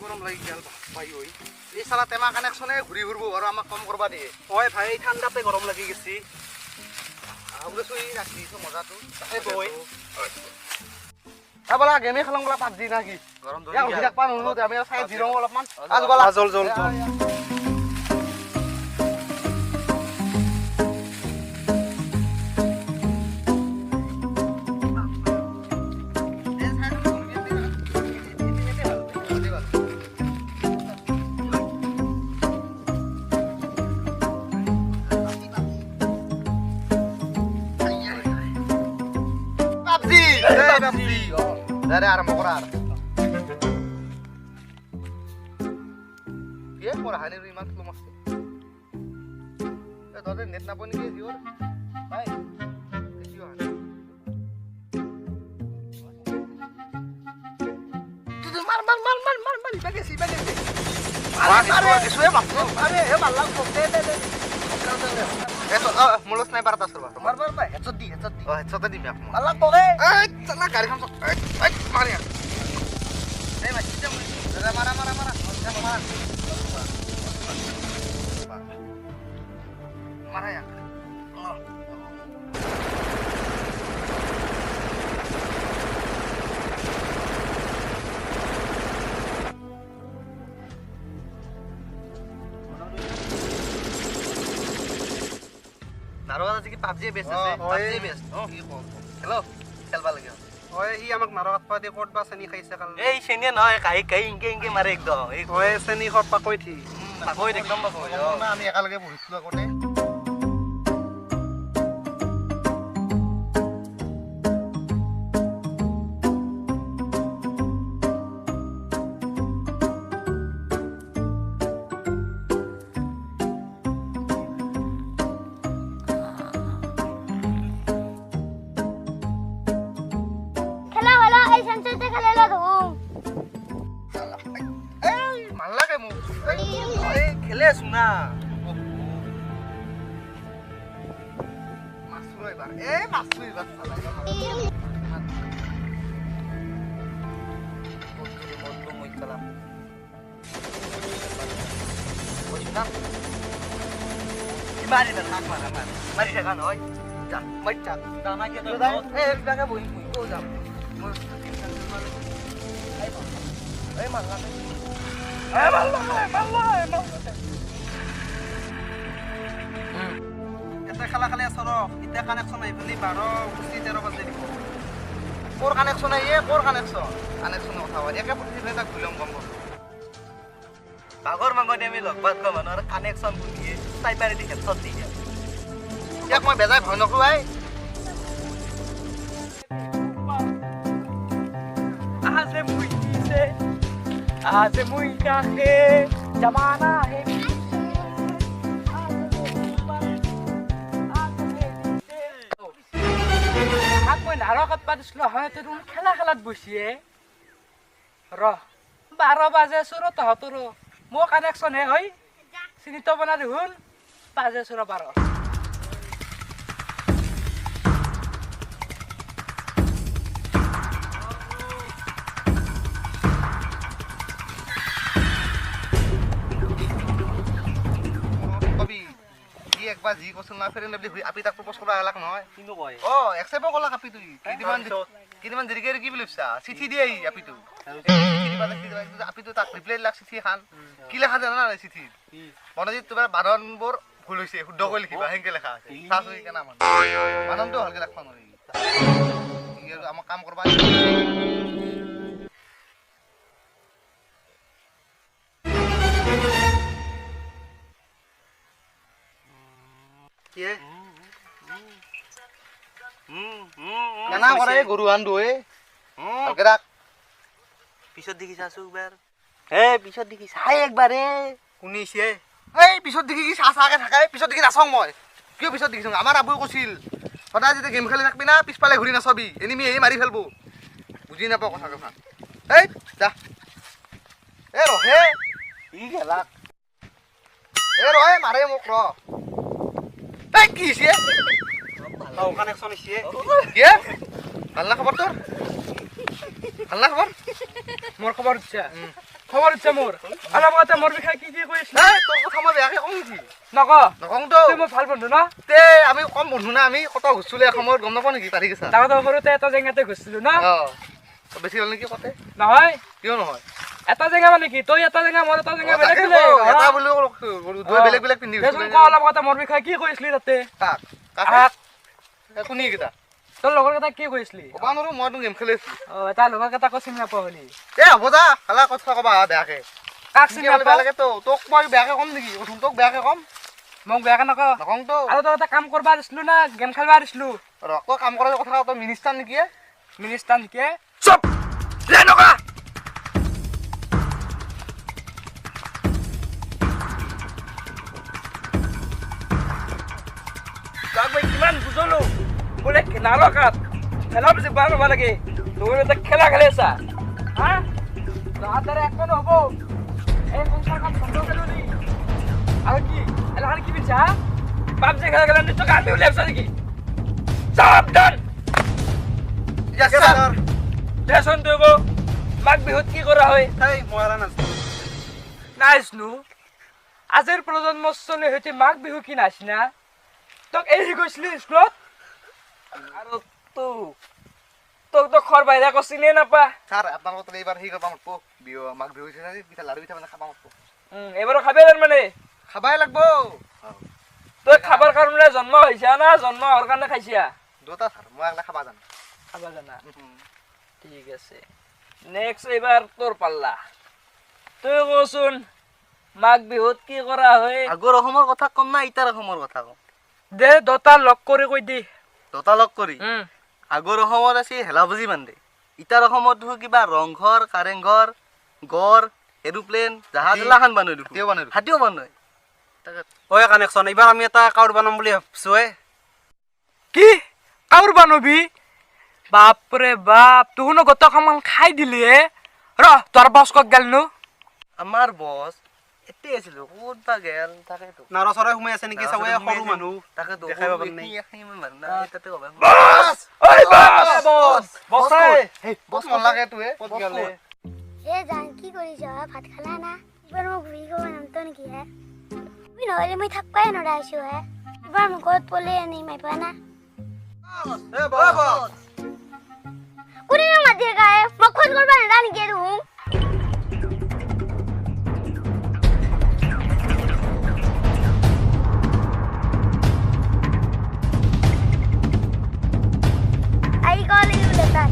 গৰম লাগি গেল ভাই ঐ এই সালা টেমা কানেকশনে ঘুরি ঘুরবো আর আমাক কম করবা দিয়ে ওই ভাই ঠান্ডাতে গরম লাগি গেছি আউলেছো এই রাখি তো মজাটো এই বই বলা গেমে খেলং বলা পাবজি নাকি গরম ধরি ইয়া উঠি পান হলো আমি চাই জিরং অলপমান আজ বলা জল জল জল Dari arah mokorar. Iya, murah ini riman lu mesti. Tadi net napa nih dior? Hai. Kesian. Tuh mar bagi sih. Mar. Kesuwe bang. Ya malang kok. Deh. Mulut sniper atas serba. Mar, headshot di. Oh, headshot tadi mi aku. Malang kok. Salah garis kamu. Mari ya. Masih jam. Marah. Marah ya. Narrow আছে কি PUBG best আছে PUBG best hello খেলবা লাগে ওই ই আমাক narrow কাটপা দি coat বা সনি খাইছে কাল এই সেনে নয় কাই ইনকে মারে একদম এই ওই সনি খট পাকই থি পাকই একদম পাকই না আমি একালগে বহিছিল কোটে Suna. Masuk ibar. Masuk ibar salah. Motor mau kalah. Bocah. Gimana dah nak mana? Mari jangan oi. Jah, macam. Dah nak kita. Belakang boing. Oh, jam. Malah. Kita kala sorok, kita connection ay beli baru mesti 13 baje দিব core connection আইয়ে core connection উঠাও একে প্রতিদিন এটা গুলম কম বাগর মাঙ্গ নেমি লগবাত কম আর connection বুলিয়ে সাইবারে দি headshot দি এক মই বেজাই ভয় নকৰো ভাই आज मुई का है जमाना है हाथ में नारकत पादिसलो হয় তো খেলাত বসিয়ে র 12 বাজে সুর তহতর মো কানেকশন হে হই সিনিত বনা দেখুন বাজে সুর 12 একবার জি কোসন না ফেরেন বলি আপনি তাক প্রপোজ করা লাগ নয় কিন্তু কয় ও একসেপ্ট কলা কাপি তুই কিদিমান দেরিকে কি বলিছা চিঠি দি আই আপি তু চিঠি বালে কি আপি তু তাক রিপ্লাই লাগ চিঠি খান কি লেখা জানা না চিঠি বনজি তোমার বানানবোৰ ভুল হৈছে শুদ্ধ কৰি লিখিবা হেনকে লেখা আছে সাস হৈ কেনা মান বানানটো হলকে রাখবা নৰি কি আমাক কাম কৰবা কেনা কৰে গৰু আন দুৱে আগৰাক পিছত দেখি চাসু একবার পিছত দেখি চাই একবারে শুনিছে এই পিছত দেখি কি চাকে থাকাই পিছত দেখি নাচং মই কিয় পিছত দেখিছ আমাৰ আবুই কৈছিল সদায় যেতিয়া গেম খেলি থাকবি না পিছপালে ঘূৰি নাচবি এনিমি এই মাৰি ফেলবো বুজি নাপাও কথা কথা এই যা এ ৰহে ই গেলাক এ ৰয় মাৰে মোক ৰ এই কি হৈছে তাও কানেকশন ইছে কি ভাল না খবৰ তোৰ ভাল না খবৰ মোৰ খবৰ ইচ্ছা মোৰ আৰু আগতে মোৰ বিষয়ে কি কৈছিল এই তোৰ কথা মই বেয়াকে কওঁ নেকি নক নকওঁতো তুই মোৰ ভাল বন্ধু ন তে আমি কম বন্ধু না আমি কত ঘুৰছিলো এসময়ত গম নাপাওঁ নেকি পাৰি গৈছা ডাঙৰ সৰুতে এটা জেগাতে গৈছিলো ন বেছি হ'ল নেকি কতে নহয় কিয় নহয় এটা জেগা মানে কি তই এটা জেগা মোৰ এটা জেগা বেলেগ এটা বুলি দুই বেলেগ বেলেগ পিন্ধি দেচোন ক অলপ কথা মোৰ বিষয়ে কি কৈছিলি তাতে কাক আহ, কোনে কেইটা তোৰ লগৰ কেইটা কি কৈছিলি ক'বা নোৱাৰো মইতো গেম খেলি আছো এটা লগৰ কেইটা কৈ চিনি নাপাওঁ হলি এ হ'ব যা খালা কথা ক'বা বেয়াকে কাক চিনি বেয়া নাপাওঁ লাগে তো তোক মই বেয়াকে ক'ম নেকি তোক বেয়াকে ক'ম মোক বেয়াকে নক নকওঁতো আৰু তই এটা কাম কৰবা দিছিলো না গেম খেলবা দিছিলো ৰক কাম কৰাৰ কথা তই মিনিষ্টাৰ নেকি মিনিষ্টাৰ নেকি চুপ নকা তাক মই কিমান বুজলো বোলে নাৰকাত খেলা বেছি বেয়া কৰিব লাগে তুমি এটা খেলা খেলি আছা হা তোমাৰ দ্বাৰা একো নহ'ব এই সংসাৰখন বন্ধ কৰি দি আৰু কি এলাহাৰ কি বিচা পাবজি খেলা খেলা নিশ্চয় গান উলিয়াই আছা নেকি সাৱধান দেচোন তুই মাঘ বিহুত কি কৰা হয় এই মহাৰাজ নাইছনো আজিৰ প্ৰজন্মৰ চলি সৈতে মাঘ বিহু কি নাচিনা তোক এৰি গৈছিলি স্কুলত আৰু তোক তো খৰ বাহিৰা একো চিনে নাপা ছাৰ আপোনালোকৰ তাতে এইবাৰ সেই কৰিব মাতব বিহু মাঘ বিহু হৈছে যে পিঠা লাড়ু পিঠা মানে খাব মাতব এইবাৰো খাবি মানে খাবাই লাগব তই খাবৰ কাৰণে জন্ম হৈছা না জন্ম হোৱাৰ কাৰণে খাইছা দুটা ছাৰ মই একলা খাবা জানো খাবা জানা ঠিক আছে নেক্সট এইবাৰ তোৰ পাল্লা তই কচোন মাঘ বিহুত কি কৰা হয় আগৰ অসমৰ কথা কম না ইটাৰ অসমৰ কথা কম দে দুটা লগ কৰি কৈ দি দুটা লগ কৰি আগৰ অসমত আছিল হেলাবুজি বান্ধে ইটাৰ অসমত কিবা ৰংঘৰ কাৰেংঘৰ গড় এৰোপ্লেন জাহাজ এলাখান বানাই হাতীও বানাই ওই কানেকশন এবার আমি এটা কাউর বানাম বুলি ভাবছো কি কাউর বানবি বাপরে বাপ তুহনো গত খামান খাই দিলি র তোর বস কক গেল নু আমাৰ বস এতে আছিল ক'ত বা গেল তাকেতো নাৰ চৰাই সোমাই আছে নেকি চাৱে সৰু মানুহ তাকেতো দেখাই পাব নাই তাতে হ'ব বস ওই বস বস বস মন লাগে তুই ক'ত গেলে এ জান কি কৰিছ ভাত খালা না এবাৰ মোক ঘূৰি গৈ নামতো নেকি হে তুমি নহ'লে মই থাকবাই নৰাইছো হে এবাৰ মোক ক'ত পলে আনি মাইপা না এ বস কোনে না মাতি গায় মোক ফোন কৰবা নৰা নেকি দেখোন আই কল ইউ লেটার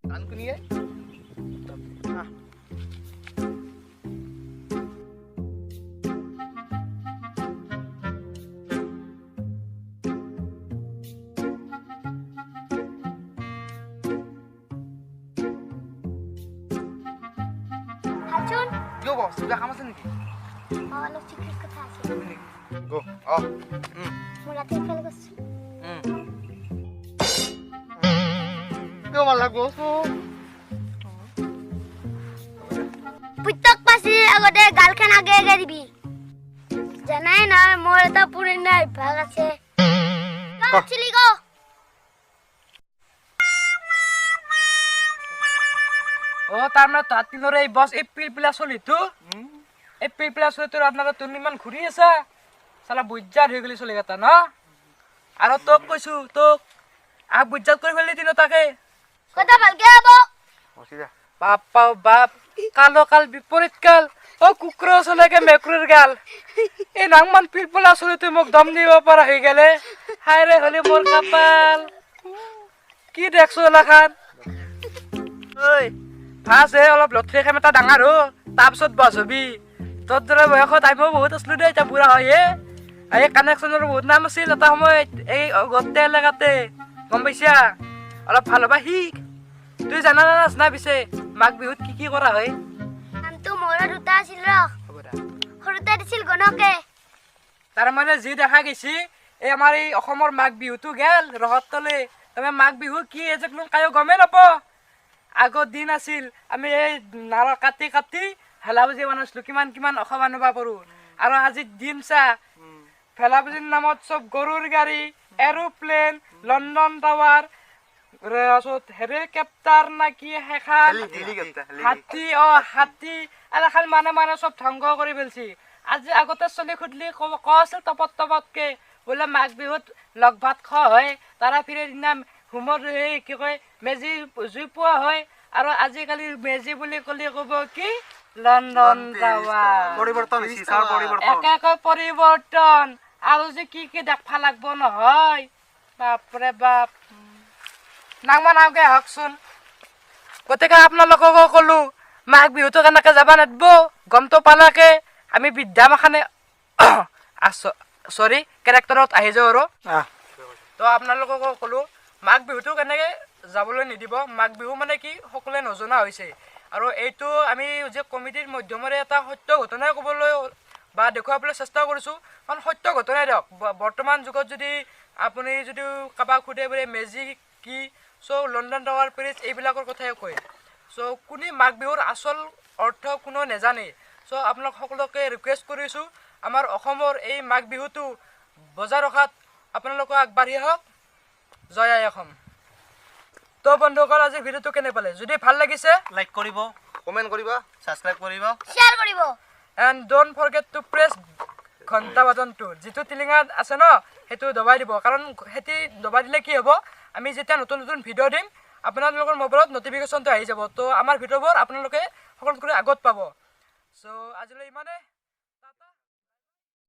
গান শুনিয়ে হাজুন কিয় বস কিবা কাম আছে নেকি অলপ চিক্ৰেট কথা আছে গো অ মোৰ ৰাতি ফেল গৈছো কিয় ভাল লাগব পুতক পাছি আগতে গালখান আগে আগে দিবি জানাই না মোৰ এটা পুৰণা অভ্যাস আছে চিলি গো ও তার মানে তাত তিনরে এই বস এপ্রিল প্লাস হলি তো এপ্রিল প্লাস হলি তোর আপনারা তুমি ইমান ঘুরি আছা সালা বুজ্জাত হয়ে গেলি চলে গেতা না আৰু তোক কৈছো তোক আগ বুজ্জাত কৰি ফেলি দিন তাকে কথা ভালকে হব বাপ্পা বাপ কালো কাল বিপরীত কাল ও কুকুর চলেকে মেকুরের গাল এই নাংমান পিলপলা চলে তুই মোক দম দিব পারা হয়ে গেলে হায় রে হলি মোর কপাল কি দেখছো এলাখান ঐ ফাৰ্ষ্ট অলপ লঠি খাম এটা ডাঙৰ হ তাৰপিছত বছ হবি তোৰ দৰে বয়সত আমিও বহুত আছিলো দেই এতিয়া বুঢ়া হয়ে এই কানেকশ্যনৰ বহুত নাম আছিল এটা সময়ত এই গোটেই এলেকাতে গম পাইছা অলপ ভাল হ'বা শিক তুই জানা নাচ না পিছে মাঘ বিহুত কি কৰা হয় নামটো মোৰো দুটা আছিল ৰ হ'ব দা সৰুতে দিছিল গণকে তাৰমানে যি দেখা গৈছে এই আমাৰ এই অসমৰ মাঘ বিহুটো গেল ৰহত তলে তুমি মাঘ বিহু কি এজক লোক কায়ো গমেই নাপাওঁ আগৰ দিন আছিল আমি এই নাৰ কাটি কাটি ভেলা বুজি বনাইছিলোঁ কিমান অসম আনিব পাৰোঁ আৰু আজিৰ দিন চা ভেলা বুজিৰ নামত চব গৰুৰ গাড়ী এৰোপ্লেন লণ্ডন টাৱাৰ হেলিকপ্টাৰ না কি সেইখান হাতী হাতী এখান মানে চব ধ্বংস কৰি পেলছি আজি আগতে চলি খুদলি ক আছিল তপতকে বোলে মাঘ বিহুত লগ ভাত খোৱা হয় তাৰা ফিৰে দিনা হোমৰ এই কি কয় মেজি জুই পোৱা হয় আৰু আজিকালি মেজি বুলি ক'লে ক'ব কি লণ্ডন টাৱাৰ পৰিৱৰ্তন হৈছে ছাৰ পৰিৱৰ্তন একে পৰিৱৰ্তন আৰু যে কি দেখবা লাগব নহয় বাপৰে বাপ নাংমান আগে হকচোন গতিকে আপোনালোককো ক'লো মাঘ বিহুটো কেনেকে যাবা নেদব গমটো পালাকে আমি বৃদ্ধা মাখানে চৰি কেৰেক্টাৰত আহি যাওঁ আৰু তো আপোনালোককো ক'লো মাঘ বিহুটো কেনেকে যাবলৈ নিদিব মাঘ বিহু মানে কি সকলোৱে নজনা হৈছে আৰু এইটো আমি যে কমিটিৰ মাধ্যমেৰে এটা সত্য ঘটনাই ক'বলৈ বা দেখুৱাবলৈ চেষ্টা কৰিছোঁ কাৰণ সত্য ঘটনাই দিয়ক বৰ্তমান যুগত যদি আপুনি যদি কাৰোবাক সোধে বোলে মেজি কি চ' লণ্ডন টাৱাৰ পেৰিছ এইবিলাকৰ কথাই কয় চ' কোনে মাঘ বিহুৰ আচল অৰ্থ কোনো নাজানে চ' আপোনালোক সকলোকে ৰিকুৱেষ্ট কৰিছোঁ আমাৰ অসমৰ এই মাঘ বিহুটো বজাই ৰখাত আপোনালোকে আগবাঢ়ি আহক জয় আই অসম তো বন্ধুসকল আজি ভিডিঅ'টো কেনে পালে যদি ভাল লাগিছে লাইক কৰিব কমেণ্ট কৰিবা ছাবস্ক্ৰাইব কৰিব শ্বেয়াৰ কৰিব and don't forget two press ঘণ্টা বাজনটো যিটো টিলিঙাত আছে ন সেইটো দবাই দিব কাৰণ সেইটো দবাই দিলে কি হ'ব আমি যেতিয়া নতুন ভিডিঅ' দিম আপোনালোকৰ মোবাইলত নটিফিকেশ্যনটো আহি যাব তো আমাৰ ভিডিঅ'বোৰ আপোনালোকে সকলোতকৈ আগত পাব চ' আজিলৈ ইমানে